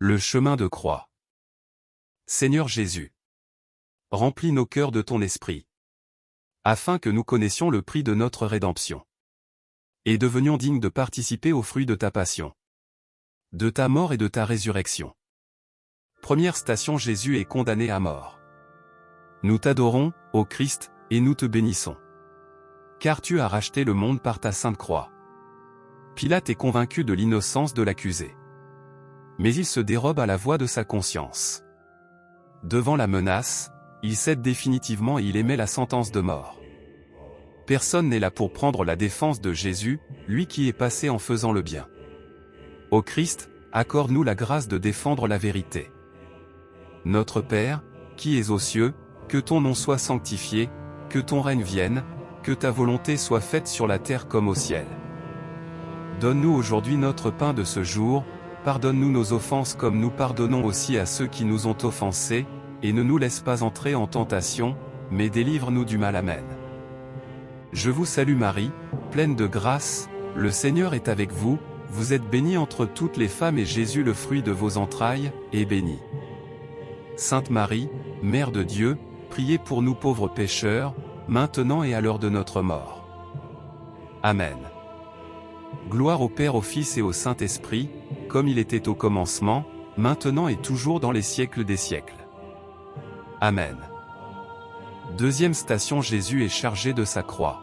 Le chemin de croix. Seigneur Jésus, remplis nos cœurs de ton esprit, afin que nous connaissions le prix de notre rédemption, et devenions dignes de participer aux fruits de ta passion, de ta mort et de ta résurrection. Première station: Jésus est condamné à mort. Nous t'adorons, ô Christ, et nous te bénissons. Car tu as racheté le monde par ta sainte croix. Pilate est convaincu de l'innocence de l'accusé. Mais il se dérobe à la voix de sa conscience. Devant la menace, il cède définitivement et il émet la sentence de mort. Personne n'est là pour prendre la défense de Jésus, lui qui est passé en faisant le bien. Ô Christ, accorde-nous la grâce de défendre la vérité. Notre Père, qui es aux cieux, que ton nom soit sanctifié, que ton règne vienne, que ta volonté soit faite sur la terre comme au ciel. Donne-nous aujourd'hui notre pain de ce jour, pardonne-nous nos offenses comme nous pardonnons aussi à ceux qui nous ont offensés, et ne nous laisse pas entrer en tentation, mais délivre-nous du mal. Amen. Je vous salue Marie, pleine de grâce, le Seigneur est avec vous, vous êtes bénie entre toutes les femmes et Jésus le fruit de vos entrailles, est béni. Sainte Marie, Mère de Dieu, priez pour nous pauvres pécheurs, maintenant et à l'heure de notre mort. Amen. Gloire au Père, au Fils et au Saint-Esprit, comme il était au commencement, maintenant et toujours dans les siècles des siècles. Amen. Deuxième station: Jésus est chargé de sa croix.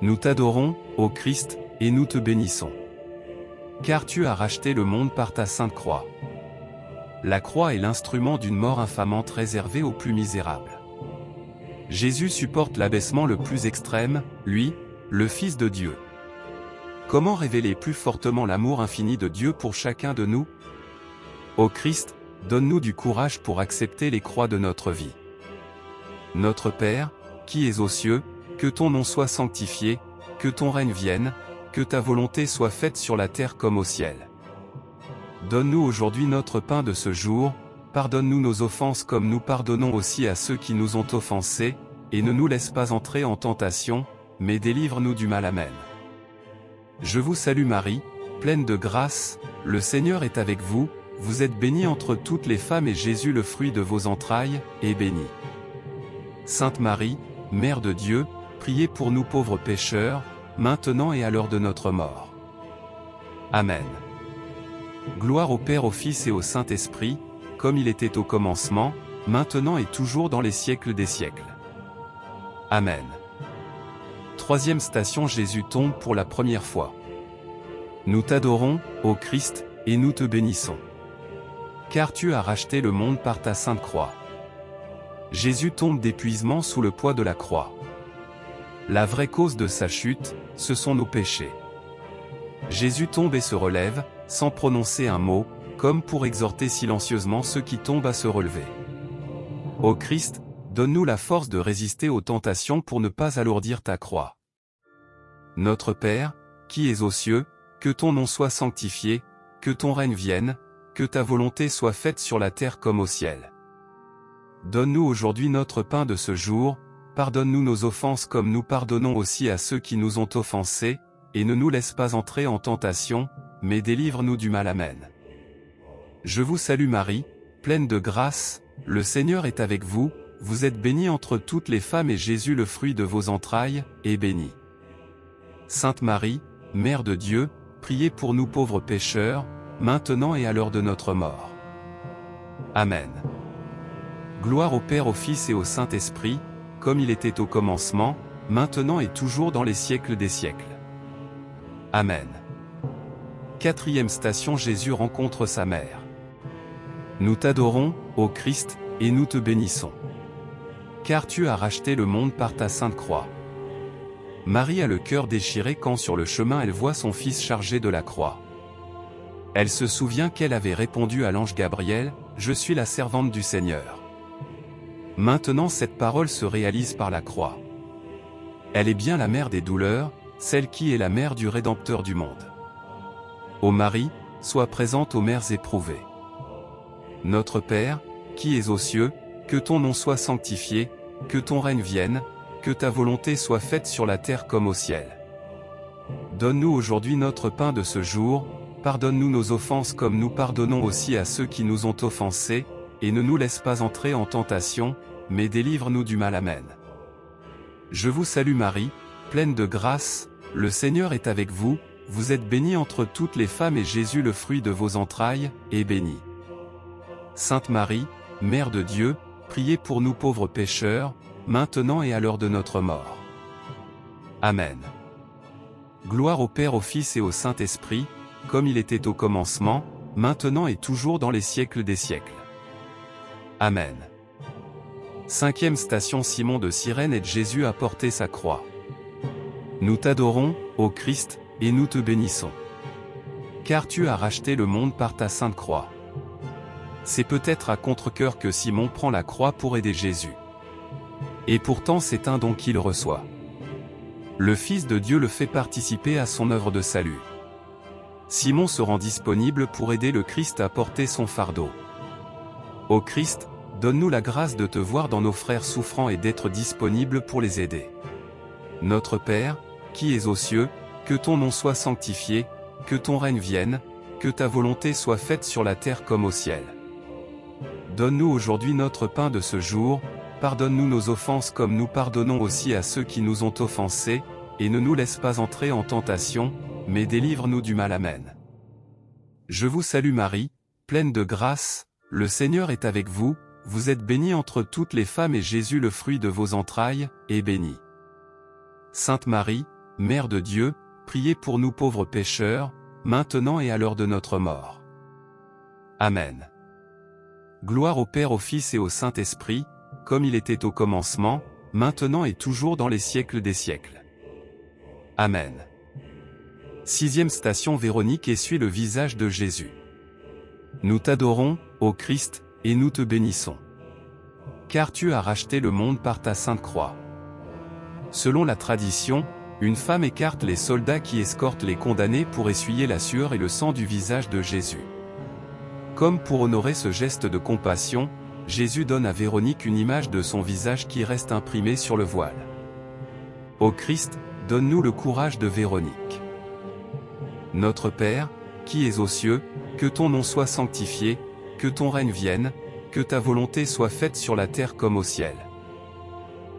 Nous t'adorons, ô Christ, et nous te bénissons. Car tu as racheté le monde par ta sainte croix. La croix est l'instrument d'une mort infamante réservée aux plus misérables. Jésus supporte l'abaissement le plus extrême, lui, le Fils de Dieu. Comment révéler plus fortement l'amour infini de Dieu pour chacun de nous? Ô Christ, donne-nous du courage pour accepter les croix de notre vie. Notre Père, qui es aux cieux, que ton nom soit sanctifié, que ton règne vienne, que ta volonté soit faite sur la terre comme au ciel. Donne-nous aujourd'hui notre pain de ce jour, pardonne-nous nos offenses comme nous pardonnons aussi à ceux qui nous ont offensés, et ne nous laisse pas entrer en tentation, mais délivre-nous du mal. Amen. Je vous salue Marie, pleine de grâce, le Seigneur est avec vous, vous êtes bénie entre toutes les femmes et Jésus le fruit de vos entrailles, est béni. Sainte Marie, Mère de Dieu, priez pour nous pauvres pécheurs, maintenant et à l'heure de notre mort. Amen. Gloire au Père, au Fils et au Saint-Esprit, comme il était au commencement, maintenant et toujours dans les siècles des siècles. Amen. Troisième station: Jésus tombe pour la première fois. Nous t'adorons, ô Christ, et nous te bénissons. Car tu as racheté le monde par ta sainte croix. Jésus tombe d'épuisement sous le poids de la croix. La vraie cause de sa chute, ce sont nos péchés. Jésus tombe et se relève, sans prononcer un mot, comme pour exhorter silencieusement ceux qui tombent à se relever. Ô Christ, donne-nous la force de résister aux tentations pour ne pas alourdir ta croix. Notre Père, qui es aux cieux, que ton nom soit sanctifié, que ton règne vienne, que ta volonté soit faite sur la terre comme au ciel. Donne-nous aujourd'hui notre pain de ce jour, pardonne-nous nos offenses comme nous pardonnons aussi à ceux qui nous ont offensés, et ne nous laisse pas entrer en tentation, mais délivre-nous du mal. Amen. Je vous salue Marie, pleine de grâce, le Seigneur est avec vous, vous êtes bénie entre toutes les femmes et Jésus le fruit de vos entrailles, est béni. Sainte Marie, Mère de Dieu, priez pour nous pauvres pécheurs, maintenant et à l'heure de notre mort. Amen. Gloire au Père, au Fils et au Saint-Esprit, comme il était au commencement, maintenant et toujours dans les siècles des siècles. Amen. Quatrième station: Jésus rencontre sa mère. Nous t'adorons, ô Christ, et nous te bénissons. Car tu as racheté le monde par ta sainte croix. Marie a le cœur déchiré quand sur le chemin elle voit son fils chargé de la croix. Elle se souvient qu'elle avait répondu à l'ange Gabriel, « Je suis la servante du Seigneur ». Maintenant cette parole se réalise par la croix. Elle est bien la mère des douleurs, celle qui est la mère du Rédempteur du monde. Ô Marie, sois présente aux mères éprouvées. Notre Père, qui es aux cieux, que ton nom soit sanctifié, que ton règne vienne, que ta volonté soit faite sur la terre comme au ciel. Donne-nous aujourd'hui notre pain de ce jour, pardonne-nous nos offenses comme nous pardonnons aussi à ceux qui nous ont offensés, et ne nous laisse pas entrer en tentation, mais délivre-nous du mal. Amen. Je vous salue Marie, pleine de grâce, le Seigneur est avec vous, vous êtes bénie entre toutes les femmes et Jésus le fruit de vos entrailles, est béni. Sainte Marie, Mère de Dieu, priez pour nous pauvres pécheurs, maintenant et à l'heure de notre mort. Amen. Gloire au Père, au Fils et au Saint-Esprit, comme il était au commencement, maintenant et toujours dans les siècles des siècles. Amen. Cinquième station, Simon de Cyrène aide Jésus à porter sa croix. Nous t'adorons, ô Christ, et nous te bénissons. Car tu as racheté le monde par ta sainte croix. C'est peut-être à contre-cœur que Simon prend la croix pour aider Jésus. Et pourtant c'est un don qu'il reçoit. Le Fils de Dieu le fait participer à son œuvre de salut. Simon se rend disponible pour aider le Christ à porter son fardeau. Ô Christ, donne-nous la grâce de te voir dans nos frères souffrants et d'être disponible pour les aider. Notre Père, qui es aux cieux, que ton nom soit sanctifié, que ton règne vienne, que ta volonté soit faite sur la terre comme au ciel. Donne-nous aujourd'hui notre pain de ce jour, pardonne-nous nos offenses comme nous pardonnons aussi à ceux qui nous ont offensés, et ne nous laisse pas entrer en tentation, mais délivre-nous du mal. Amen. Je vous salue Marie, pleine de grâce, le Seigneur est avec vous, vous êtes bénie entre toutes les femmes et Jésus le fruit de vos entrailles, est béni. Sainte Marie, Mère de Dieu, priez pour nous pauvres pécheurs, maintenant et à l'heure de notre mort. Amen. Gloire au Père, au Fils et au Saint-Esprit, comme il était au commencement, maintenant et toujours dans les siècles des siècles. Amen. Sixième station, Véronique essuie le visage de Jésus. Nous t'adorons, ô Christ, et nous te bénissons. Car tu as racheté le monde par ta sainte croix. Selon la tradition, une femme écarte les soldats qui escortent les condamnés pour essuyer la sueur et le sang du visage de Jésus. Comme pour honorer ce geste de compassion, Jésus donne à Véronique une image de son visage qui reste imprimée sur le voile. Ô Christ, donne-nous le courage de Véronique. Notre Père, qui es aux cieux, que ton nom soit sanctifié, que ton règne vienne, que ta volonté soit faite sur la terre comme au ciel.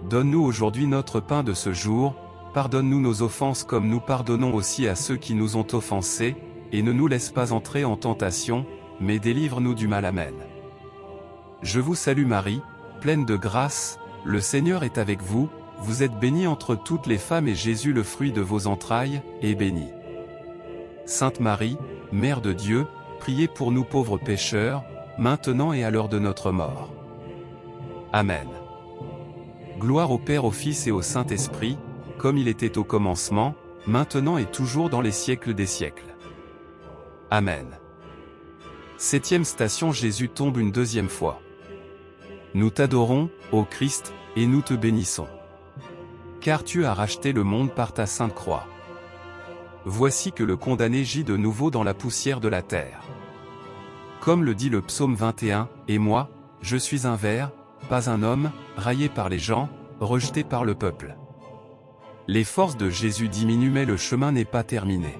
Donne-nous aujourd'hui notre pain de ce jour, pardonne-nous nos offenses comme nous pardonnons aussi à ceux qui nous ont offensés, et ne nous laisse pas entrer en tentation, mais délivre-nous du mal. Amen. Je vous salue Marie, pleine de grâce, le Seigneur est avec vous, vous êtes bénie entre toutes les femmes et Jésus le fruit de vos entrailles, est béni. Sainte Marie, Mère de Dieu, priez pour nous pauvres pécheurs, maintenant et à l'heure de notre mort. Amen. Gloire au Père, au Fils et au Saint-Esprit, comme il était au commencement, maintenant et toujours dans les siècles des siècles. Amen. Septième station, Jésus tombe une deuxième fois. Nous t'adorons, ô Christ, et nous te bénissons. Car tu as racheté le monde par ta sainte croix. Voici que le condamné gît de nouveau dans la poussière de la terre. Comme le dit le psaume 21, et moi, je suis un ver, pas un homme, raillé par les gens, rejeté par le peuple. Les forces de Jésus diminuent mais le chemin n'est pas terminé.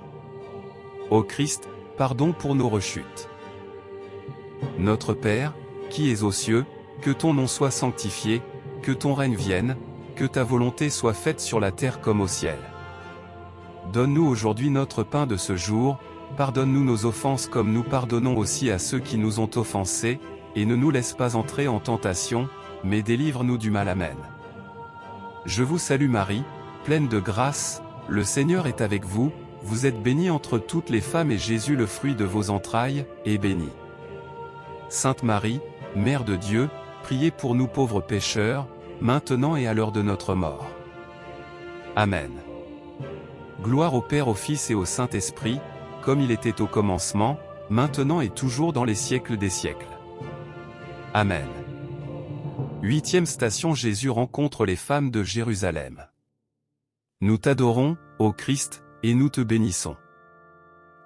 Ô Christ, pardon pour nos rechutes. Notre Père, qui es aux cieux, que ton nom soit sanctifié, que ton règne vienne, que ta volonté soit faite sur la terre comme au ciel. Donne-nous aujourd'hui notre pain de ce jour, pardonne-nous nos offenses comme nous pardonnons aussi à ceux qui nous ont offensés, et ne nous laisse pas entrer en tentation, mais délivre-nous du mal. Amen. Je vous salue Marie, pleine de grâce, le Seigneur est avec vous, vous êtes bénie entre toutes les femmes et Jésus le fruit de vos entrailles, est béni. Sainte Marie, Mère de Dieu, priez pour nous pauvres pécheurs, maintenant et à l'heure de notre mort. Amen. Gloire au Père, au Fils et au Saint-Esprit, comme il était au commencement, maintenant et toujours dans les siècles des siècles. Amen. Huitième station, Jésus rencontre les femmes de Jérusalem. Nous t'adorons, ô Christ, et nous te bénissons.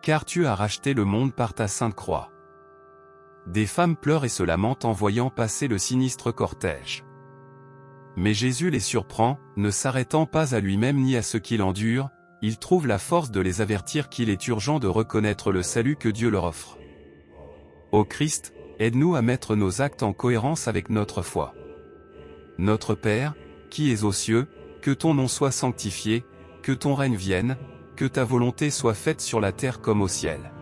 Car tu as racheté le monde par ta sainte croix. Des femmes pleurent et se lamentent en voyant passer le sinistre cortège. Mais Jésus les surprend, ne s'arrêtant pas à lui-même ni à ce qu'il endure, ils trouvent la force de les avertir qu'il est urgent de reconnaître le salut que Dieu leur offre. Ô Christ, aide-nous à mettre nos actes en cohérence avec notre foi. Notre Père, qui es aux cieux, que ton nom soit sanctifié, que ton règne vienne, que ta volonté soit faite sur la terre comme au ciel.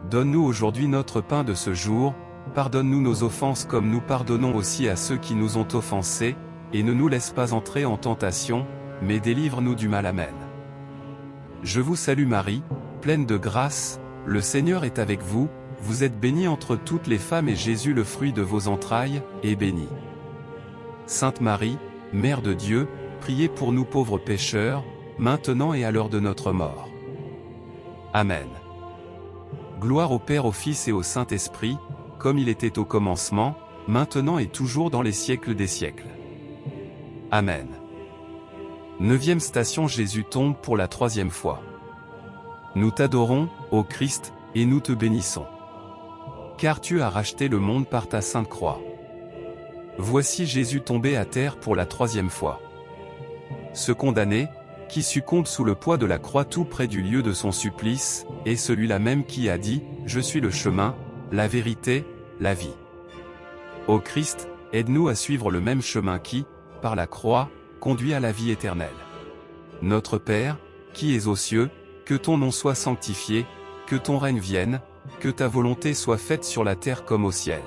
Donne-nous aujourd'hui notre pain de ce jour, pardonne-nous nos offenses comme nous pardonnons aussi à ceux qui nous ont offensés, et ne nous laisse pas entrer en tentation, mais délivre-nous du mal. Amen. Je vous salue Marie, pleine de grâce, le Seigneur est avec vous, vous êtes bénie entre toutes les femmes et Jésus le fruit de vos entrailles, est béni. Sainte Marie, Mère de Dieu, priez pour nous pauvres pécheurs, maintenant et à l'heure de notre mort. Amen. Gloire au Père, au Fils et au Saint-Esprit, comme il était au commencement, maintenant et toujours dans les siècles des siècles. Amen. 9e station, Jésus tombe pour la 3e fois. Nous t'adorons, ô Christ, et nous te bénissons. Car tu as racheté le monde par ta sainte croix. Voici Jésus tombé à terre pour la 3e fois. Ce condamné, qui succombe sous le poids de la croix tout près du lieu de son supplice, est celui-là même qui a dit « Je suis le chemin, la vérité, la vie ». Ô Christ, aide-nous à suivre le même chemin qui, par la croix, conduit à la vie éternelle. Notre Père, qui es aux cieux, que ton nom soit sanctifié, que ton règne vienne, que ta volonté soit faite sur la terre comme au ciel.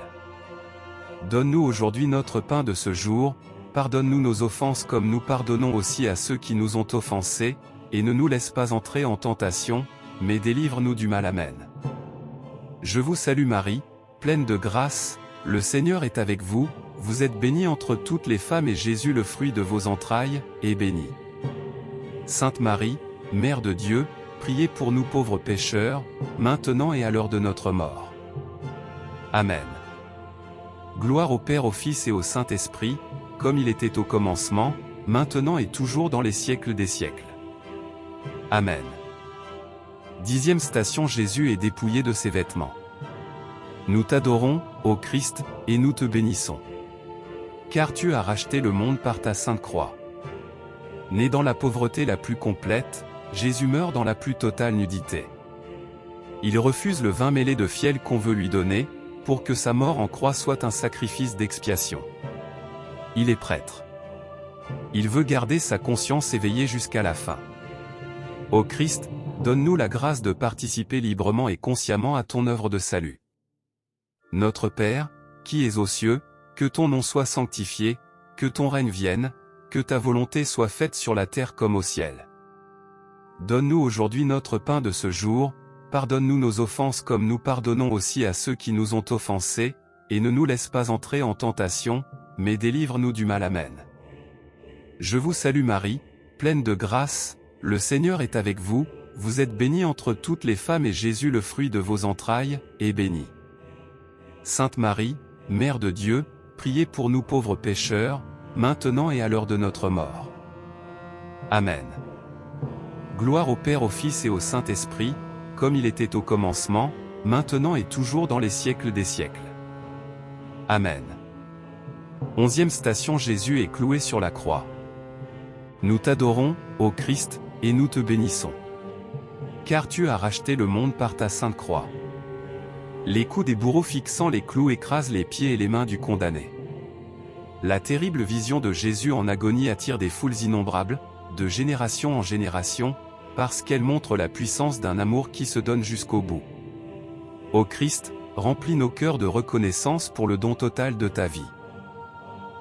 Donne-nous aujourd'hui notre pain de ce jour, pardonne-nous nos offenses comme nous pardonnons aussi à ceux qui nous ont offensés, et ne nous laisse pas entrer en tentation, mais délivre-nous du mal. Amen. Je vous salue Marie, pleine de grâce, le Seigneur est avec vous, vous êtes bénie entre toutes les femmes et Jésus le fruit de vos entrailles, est béni. Sainte Marie, Mère de Dieu, priez pour nous pauvres pécheurs, maintenant et à l'heure de notre mort. Amen. Gloire au Père, au Fils et au Saint-Esprit, comme il était au commencement, maintenant et toujours dans les siècles des siècles. Amen. 10e station, Jésus est dépouillé de ses vêtements. Nous t'adorons, ô Christ, et nous te bénissons. Car tu as racheté le monde par ta sainte croix. Né dans la pauvreté la plus complète, Jésus meurt dans la plus totale nudité. Il refuse le vin mêlé de fiel qu'on veut lui donner, pour que sa mort en croix soit un sacrifice d'expiation. Il est prêtre. Il veut garder sa conscience éveillée jusqu'à la fin. Ô Christ, donne-nous la grâce de participer librement et consciemment à ton œuvre de salut. Notre Père, qui es aux cieux, que ton nom soit sanctifié, que ton règne vienne, que ta volonté soit faite sur la terre comme au ciel. Donne-nous aujourd'hui notre pain de ce jour, pardonne-nous nos offenses comme nous pardonnons aussi à ceux qui nous ont offensés, et ne nous laisse pas entrer en tentation, mais délivre-nous du mal. Amen. Je vous salue Marie, pleine de grâce, le Seigneur est avec vous, vous êtes bénie entre toutes les femmes et Jésus le fruit de vos entrailles, est béni. Sainte Marie, Mère de Dieu, priez pour nous pauvres pécheurs, maintenant et à l'heure de notre mort. Amen. Gloire au Père, au Fils et au Saint-Esprit, comme il était au commencement, maintenant et toujours dans les siècles des siècles. Amen. 11e station, Jésus est cloué sur la croix. Nous t'adorons, ô Christ, et nous te bénissons. Car tu as racheté le monde par ta sainte croix. Les coups des bourreaux fixant les clous écrasent les pieds et les mains du condamné. La terrible vision de Jésus en agonie attire des foules innombrables, de génération en génération, parce qu'elle montre la puissance d'un amour qui se donne jusqu'au bout. Ô Christ, remplis nos cœurs de reconnaissance pour le don total de ta vie.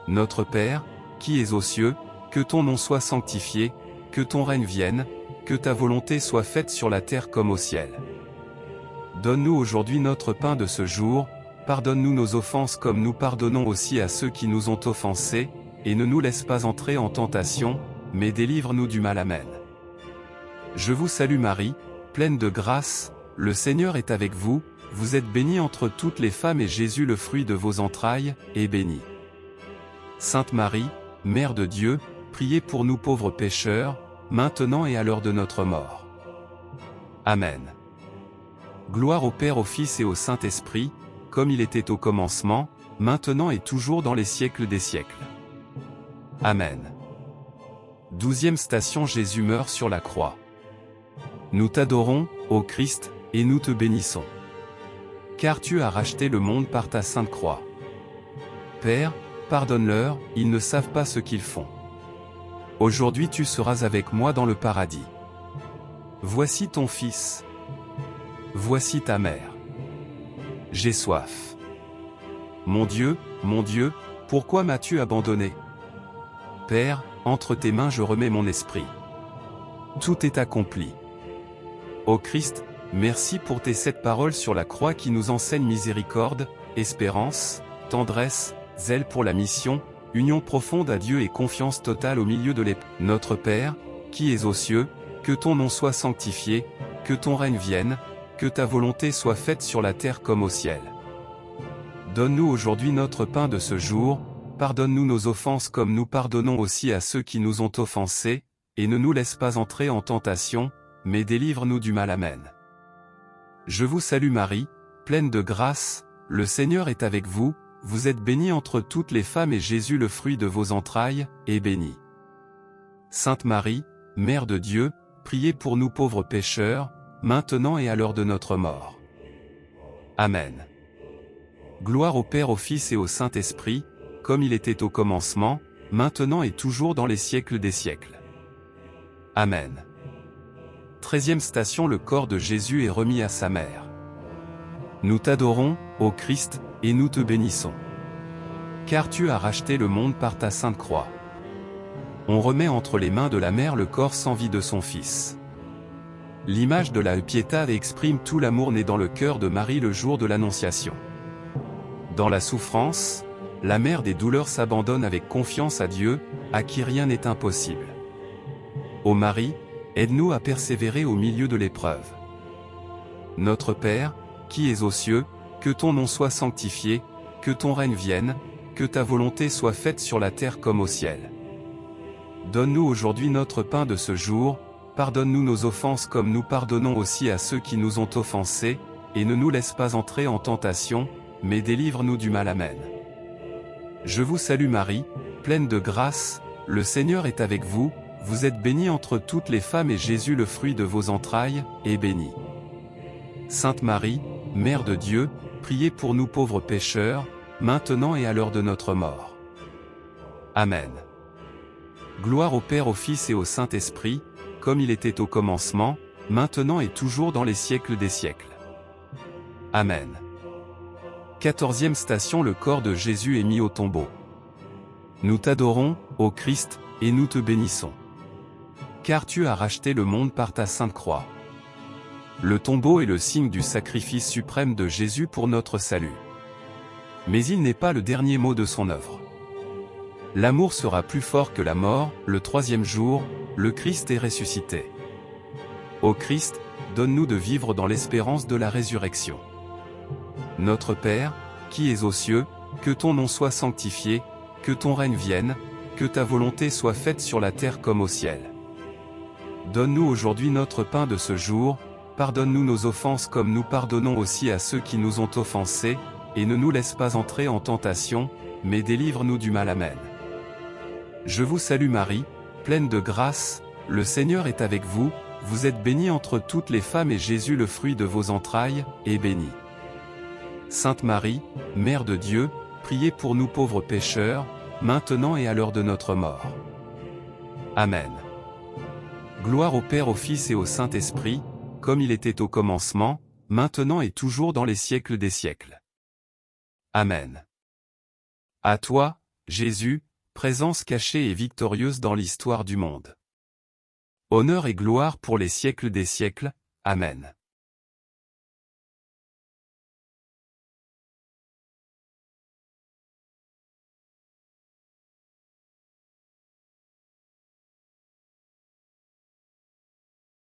Notre Père, qui es aux cieux, que ton nom soit sanctifié, que ton règne vienne, que ta volonté soit faite sur la terre comme au ciel. Donne-nous aujourd'hui notre pain de ce jour, pardonne-nous nos offenses comme nous pardonnons aussi à ceux qui nous ont offensés, et ne nous laisse pas entrer en tentation, mais délivre-nous du mal. Amen. Je vous salue Marie, pleine de grâce, le Seigneur est avec vous, vous êtes bénie entre toutes les femmes et Jésus le fruit de vos entrailles, est béni. Sainte Marie, Mère de Dieu, priez pour nous pauvres pécheurs, maintenant et à l'heure de notre mort. Amen. Gloire au Père, au Fils et au Saint-Esprit, comme il était au commencement, maintenant et toujours dans les siècles des siècles. Amen. 12e station. Jésus meurt sur la croix. Nous t'adorons, ô Christ, et nous te bénissons. Car tu as racheté le monde par ta sainte croix. Père, pardonne-leur, ils ne savent pas ce qu'ils font. Aujourd'hui tu seras avec moi dans le paradis. Voici ton fils. Voici ta mère. J'ai soif. Mon Dieu, pourquoi m'as-tu abandonné? Père, entre tes mains je remets mon esprit. Tout est accompli. Ô Christ, merci pour tes 7 paroles sur la croix qui nous enseignent miséricorde, espérance, tendresse, zèle pour la mission, union profonde à Dieu et confiance totale au milieu de l'épreuve. Notre Père, qui es aux cieux, que ton nom soit sanctifié, que ton règne vienne, que ta volonté soit faite sur la terre comme au ciel. Donne-nous aujourd'hui notre pain de ce jour, pardonne-nous nos offenses comme nous pardonnons aussi à ceux qui nous ont offensés, et ne nous laisse pas entrer en tentation, mais délivre-nous du mal. Amen. Je vous salue Marie, pleine de grâce, le Seigneur est avec vous, vous êtes bénie entre toutes les femmes et Jésus le fruit de vos entrailles, est béni. Sainte Marie, Mère de Dieu, priez pour nous pauvres pécheurs, maintenant et à l'heure de notre mort. Amen. Gloire au Père, au Fils et au Saint-Esprit, comme il était au commencement, maintenant et toujours dans les siècles des siècles. Amen. 13e station. Le corps de Jésus est remis à sa mère. Nous t'adorons, ô Christ, et nous te bénissons. Car tu as racheté le monde par ta sainte croix. On remet entre les mains de la mère le corps sans vie de son fils. L'image de la Pietà exprime tout l'amour né dans le cœur de Marie le jour de l'Annonciation. Dans la souffrance, la mère des douleurs s'abandonne avec confiance à Dieu, à qui rien n'est impossible. Ô Marie, aide-nous à persévérer au milieu de l'épreuve. Notre Père, qui es aux cieux, que ton nom soit sanctifié, que ton règne vienne, que ta volonté soit faite sur la terre comme au ciel. Donne-nous aujourd'hui notre pain de ce jour, pardonne-nous nos offenses comme nous pardonnons aussi à ceux qui nous ont offensés, et ne nous laisse pas entrer en tentation, mais délivre-nous du mal. Amen. Je vous salue Marie, pleine de grâce, le Seigneur est avec vous, vous êtes bénie entre toutes les femmes et Jésus le fruit de vos entrailles, est béni. Sainte Marie, Mère de Dieu, priez pour nous pauvres pécheurs, maintenant et à l'heure de notre mort. Amen. Gloire au Père, au Fils et au Saint-Esprit, comme il était au commencement, maintenant et toujours dans les siècles des siècles. Amen. 14e station. Le corps de Jésus est mis au tombeau. Nous t'adorons, ô Christ, et nous te bénissons. Car tu as racheté le monde par ta sainte croix. Le tombeau est le signe du sacrifice suprême de Jésus pour notre salut. Mais il n'est pas le dernier mot de son œuvre. L'amour sera plus fort que la mort, le 3e jour, le Christ est ressuscité. Ô Christ, donne-nous de vivre dans l'espérance de la résurrection. Notre Père, qui es aux cieux, que ton nom soit sanctifié, que ton règne vienne, que ta volonté soit faite sur la terre comme au ciel. Donne-nous aujourd'hui notre pain de ce jour, pardonne-nous nos offenses comme nous pardonnons aussi à ceux qui nous ont offensés, et ne nous laisse pas entrer en tentation, mais délivre-nous du mal. Amen. Je vous salue Marie, pleine de grâce, le Seigneur est avec vous, vous êtes bénie entre toutes les femmes et Jésus le fruit de vos entrailles, est béni. Sainte Marie, Mère de Dieu, priez pour nous pauvres pécheurs, maintenant et à l'heure de notre mort. Amen. Gloire au Père, au Fils et au Saint-Esprit, comme il était au commencement, maintenant et toujours dans les siècles des siècles. Amen. À toi, Jésus, présence cachée et victorieuse dans l'histoire du monde. Honneur et gloire pour les siècles des siècles. Amen.